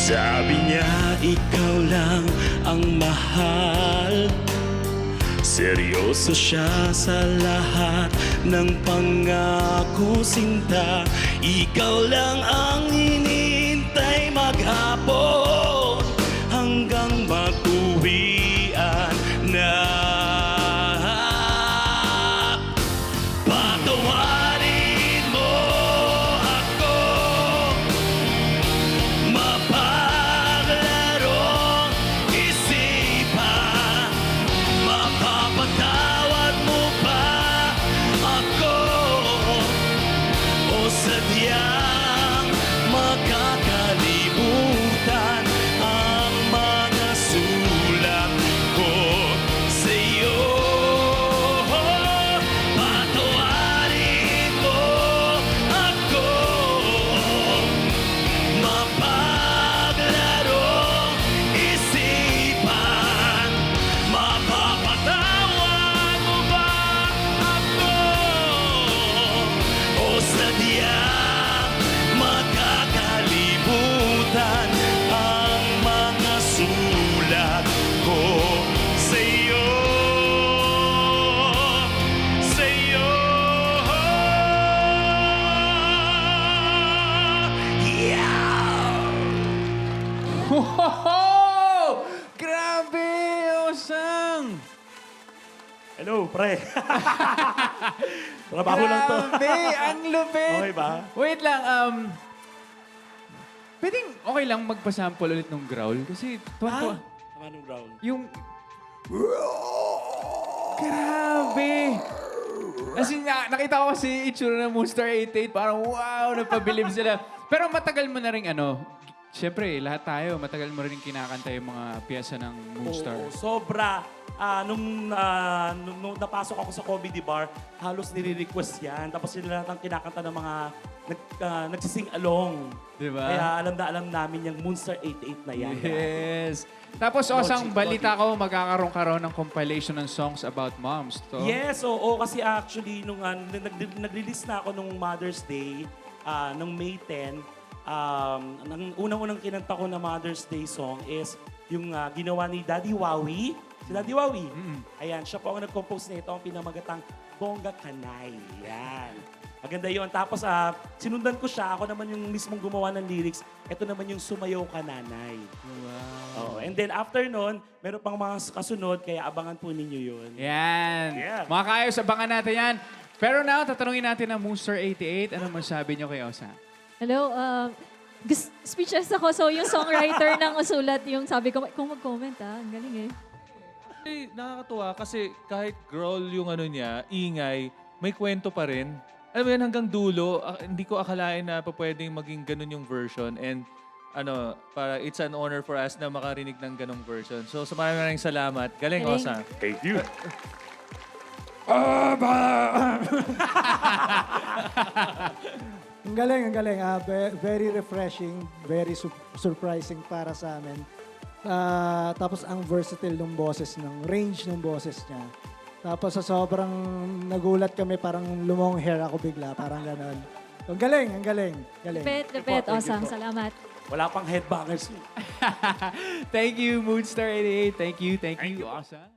Sabi niya ikaw lang ang mahal. Seryoso siya sa lahat ng pangako sinta. Ikaw lang ang hinihintay maghapon hanggang matuwian na. Patawarin mo ako, mapaglarong isipan. Mapapatawad mo ba ako o sadyang makakalimutan ang mga sulat ko sa'yo? Patawarin mo ako, mapaglarong isipan. Mapapatawad mo ba ako o sadyang makakalimutan ang mga sulat ko sa'yo? Sa'yo. Yeah! Wow! Grabe, Osang! Hello, pre. Trabaho lang to. Grabe, ang lupit! Okay ba? Wait lang, pwedeng okay lang magpasample ulit ng growl? Kasi tuwan-tuwa. Tama nung ground. Yung... Grabe! Kasi nakita ko kasi itsura ng Moonstar 88, parang wow, napabilib sila. Pero matagal mo na rin siyempre, lahat tayo, matagal mo rin kinakanta yung mga piyesa ng Moonstar. Oo, sobra. Nung napasok ako sa comedy bar, halos nire-request yan. Tapos sila lahat ang kinakanta ng mga nagsising along. Diba? Kaya alam namin yung Moonstar 88 na yan. Yes. Tapos, Osang, balita ko, magkakaroon ka raw ng compilation ng songs about moms. To? Yes, oo. Kasi actually, nung nag-release na ako nung Mother's Day, nung May 10, unang-unang kinanta ko na Mother's Day song is yung ginawa ni Daddy Wawi. Si Daddy Wawi. Ayan, siya po ang nag-compose nito, ang pinamagatang Bongga Kanay. Yan. Maganda yun. Tapos sinundan ko siya. Ako naman yung mismong gumawa ng lyrics. Ito naman yung Sumayaw Ka Nanay. Wow. Oh, and then after nun, meron pang mga kasunod, kaya abangan po ninyo yun. Yan. Yeah. Mga kaayos, abangan natin yan. Pero now, tatanungin natin ang Moonstar 88. Ano masabi niyo kay Osang? Hello, speechless ako. So, yung songwriter ng usulat, yung sabi ko, kung mag-comment ang galing eh. Actually, nakakatuwa kasi kahit growl yung ano niya, ingay, may kwento pa rin. Alam mo yan, hanggang dulo, hindi ko akalain na pwedeng maging ganun yung version. And para it's an honor for us na makarinig ng ganung version. So, maraming salamat. Galing, Galing. Osa. Thank you. Ang galing, ang galing. Very refreshing, very surprising para sa amin. Tapos ang versatile ng boses, ng range ng boses niya. Tapos sa sobrang nagulat kami, parang lumong hair ako bigla, parang ganon. Ang galing, ang galing. Galing. Lepet, Osang. Salamat. Wala pang headbangers. Thank you, Moonstar 88. Thank you, Osang.